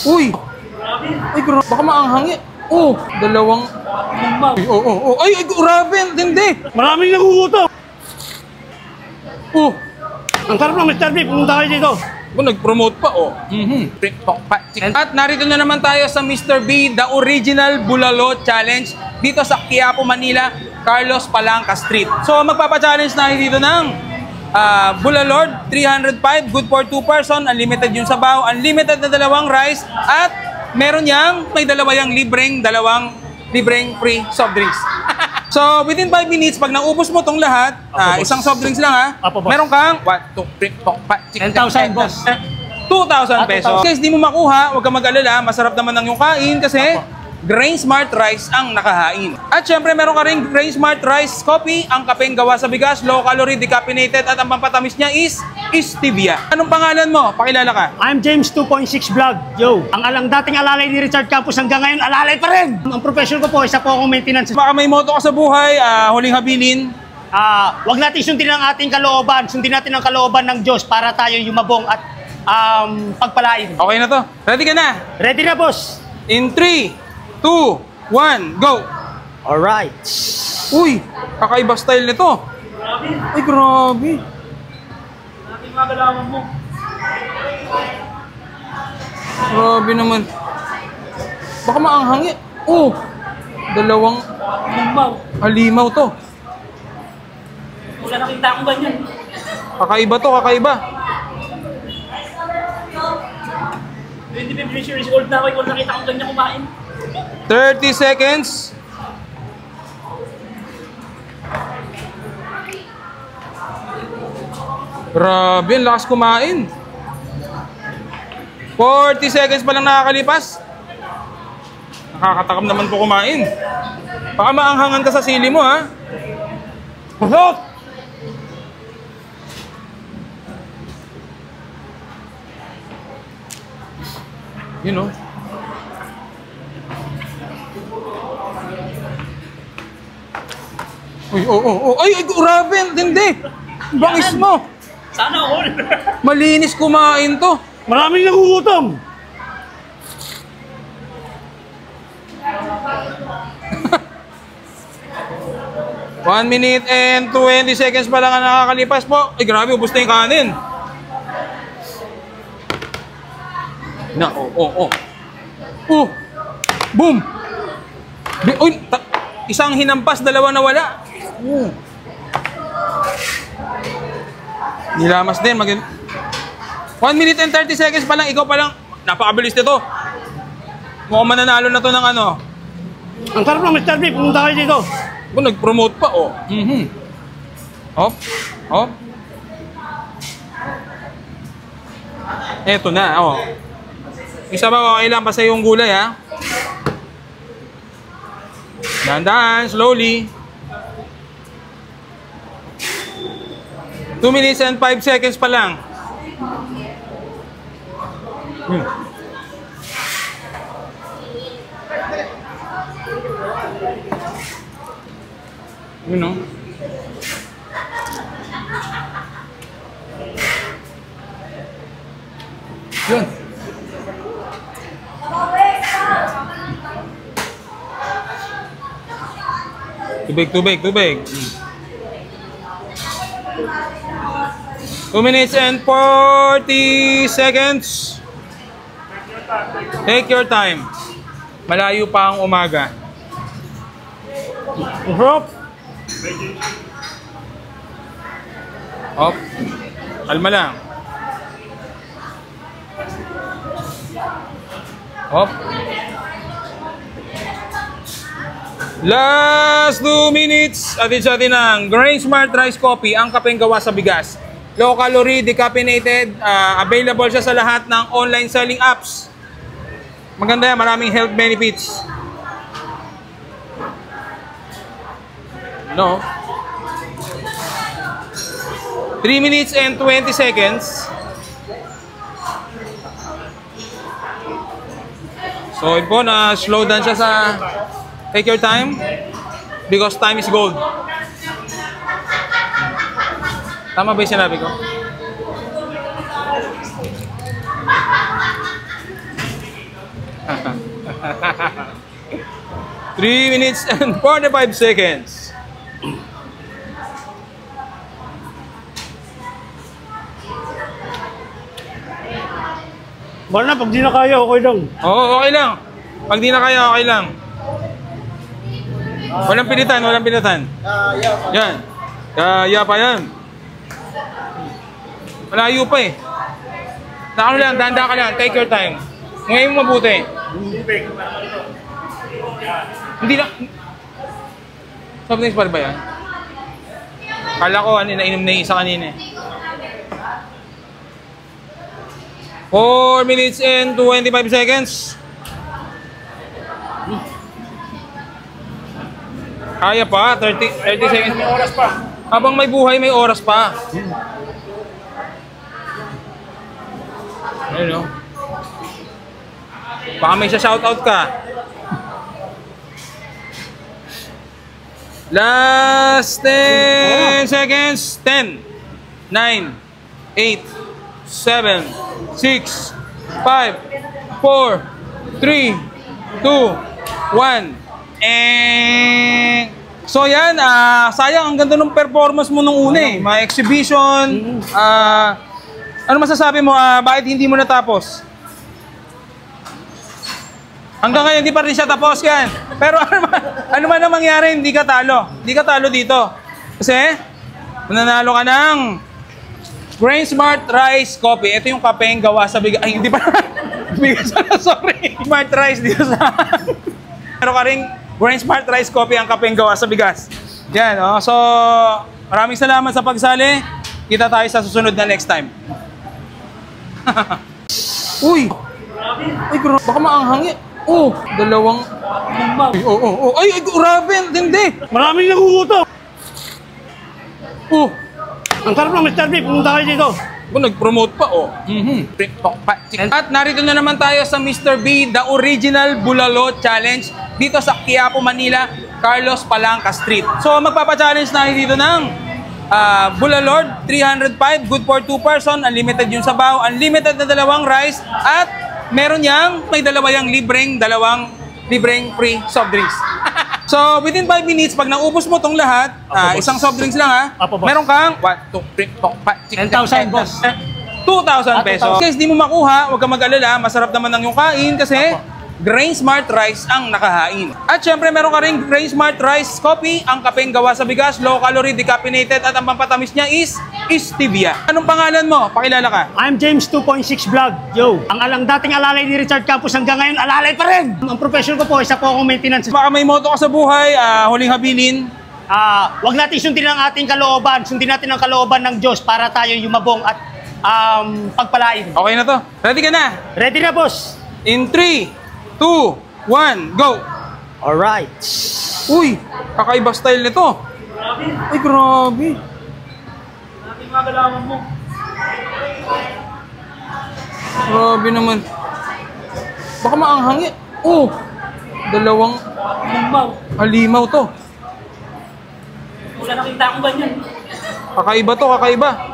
Uy! Ay, grabe. Baka maanghang eh. Oh, dalawang... Ay, grabe. Hindi. Maraming nagugutom. Oh. Ang sarap ng Mr. Beef. Pumunta kayo dito. Nag-promote pa, oh. At narito na naman tayo sa Mr. B, the original Bulalo Challenge dito sa Quiapo, Manila, Carlos Palanca Street. So, magpapa-challenge na dito ng Bulalord, 305, good for 2 person, unlimited yung sabaw, unlimited na dalawang rice, at meron yang may dalawang libreng free soft drinks. So, within 5 minutes, pag naubos mo tong lahat, isang soft drinks lang ha, meron kang 1, 2, 3, 4, 5, 6, 10,000 boss. 2,000 pesos. Guys, di mo makuha, huwag kang mag-alala, masarap naman ang yung kain kasi Grain Smart Rice ang nakahain. At syempre, meron ka rin Grain Smart Rice Coffee, ang kapeng gawa sa bigas, low calorie, decaffeinated, at ang pampatamis niya is stevia. Anong pangalan mo? Pakilala ka. I'm James 2.6 Vlog. Yo, ang dating alalay ni Richard Campos hanggang ngayon, alalay pa rin. Ang profession ko po, isa po akong maintenance. Baka may moto ka sa buhay, huling habilin. Wag natin sundin ang ating kalooban. Sundin natin ang kalooban ng Diyos para tayo yumabong at pagpalain. Okay na to. Ready ka na? Ready na, boss. In 3, 2, 1, go! Alright. Uy, kakaiba style nito. Ay, grabe. Ating magalaman mo. Grabe naman. Baka maanghang eh. Oh, dalawang halimaw to. Wala nakita akong ganyan. Kakaiba to, kakaiba. 25 years old na ako, ikaw nakita akong ganyan kumain. 30 seconds. Grabe, ang lakas kumain. 40 seconds pa lang nakakalipas. Nakakatakam naman po kumain. Baka maanghangan ka sa sili mo, ha? Pasok! You know. Uy, ay, grabe, hindi. Bangis mo. Sana all. Malinis kumain to. Maraming nagugutom. One minute and 20 seconds pa lang ang nakakalipas po. Ay, grabe, ubos na yung kanin. Boom! Uy, isang hinampas, dalawa na wala. Nilamas din. 1 minute and 30 seconds pa lang, ikaw pa lang. Napakabilis nito. Mukhang mananalo na to ng ano. Ang sarap ng Mr. Beef. Pumunta kayo dito. Nag-promote pa, oh. Hop. Eto na, oh. Isa ba, okay lang, basta yung gulay, ha? Dahan-dahan, slowly. 2 minutes and 5 seconds pa lang. You know. Yun. Tubig. 2 minutes and 40 seconds. Take your time. Malayo pa ang umaga. Hop. Hop. Kalma lang. Hop. Last 2 minutes. Atin sa atin ang Grain Smart Rice Coffee, ang kapeng gawa sa bigas. Low calorie, decaffeinated. Available siya sa lahat ng online selling apps. Maganda yan, maraming health benefits. No? 3 minutes and 20 seconds. So, ito po, na-slow down siya sa take your time because time is gold. Tama ba yung sinabi ko? 3 minutes and 45 seconds. Baka na, pag di na kaya, okay lang. Oo, okay lang. Pag di na kaya, okay lang. Walang pilitan, walang pilitan. Yan. Kaya pa yan. Malayo pa eh. Nakano lang, danda ka lang. Take your time. Ngayon mo mabuti. Hindi lang. Soft drinks pa rin ba yan? Kala ko, nainom na yung isa kanina eh. 4 minutes and 25 seconds. Kaya pa, 30 seconds. May oras pa. Habang may buhay, may oras pa. Ayun o. Baka may shoutout ka. Last 10 seconds. 10, 9, 8, 7, 6, 5, 4, 3, 2, 1. So yan, sayang ang ganda ng performance mo nung una eh. Mga exhibition. Ano masasabi mo, bakit hindi mo natapos? Hanggang ngayon, hindi pa rin siya tapos yan. Pero ano man ang mangyari, hindi ka talo. Hindi ka talo dito. Kasi, nanalo ka ng Grain Smart Rice Coffee. Ito yung kapeng gawa sa bigas. Ay, hindi pa. Bigas na, sorry. Smart Rice dito sa... Pero ka rin, Grain Smart Rice Coffee ang kapeng gawa sa bigas. Yan, oh. So, maraming salamat sa pagsali. Kita tayo sa susunod na next time. Uy! Ay, baka maanghang eh. Oh, dalawang... Ay, grabe, hindi. Maraming nagugutom. Oh, Ang sarap ng Mr. B, pumunta kayo dito. nag-promote pa, oh. At narito na naman tayo sa Mr. B, the original Bulalo Challenge dito sa Quiapo, Manila, Carlos Palanca Street. So, magpapa-challenge tayo dito ng Bulalord, 305, good for 2 person, unlimited yung sabaw, unlimited na dalawang rice, at meron yang, may dalawa yang libreng free soft drinks. So, within 5 minutes, pag naubos mo tong lahat, isang soft drinks lang ha, Apo, boss. meron kang 1, 2, 3, 4, 5, 10,000, boss. 2,000 pesos. Guys, di mo makuha, huwag ka mag-alala, masarap naman ang yung kain kasi Grain Smart Rice ang nakahain. At syempre, meron ka rin Grain Smart Rice Coffee, ang kapeng gawa sa bigas, low calorie, decaffeinated, at ang pampatamis niya is stevia. Anong pangalan mo? Pakilala ka. I'm James 2.6 Vlog. Yo, ang dating alalay ni Richard Campos hanggang ngayon, alalay pa rin. Ang profession ko po, isa po akong maintenance. Baka may moto ka sa buhay, huling habilin. Wag natin sundin ang ating kalooban. Sundin natin ang kalooban ng Diyos para tayo yumabong at pagpalain. Okay na to. Ready ka na? Ready na, boss? In 3, 2, 1, go! Alright. Uy, kakaiba style nito. Ay, grabe. Grabe naman. Baka maanghang eh. Oh, dalawang halimaw to. Wala nakita akong ganyan. Kakaiba to, kakaiba.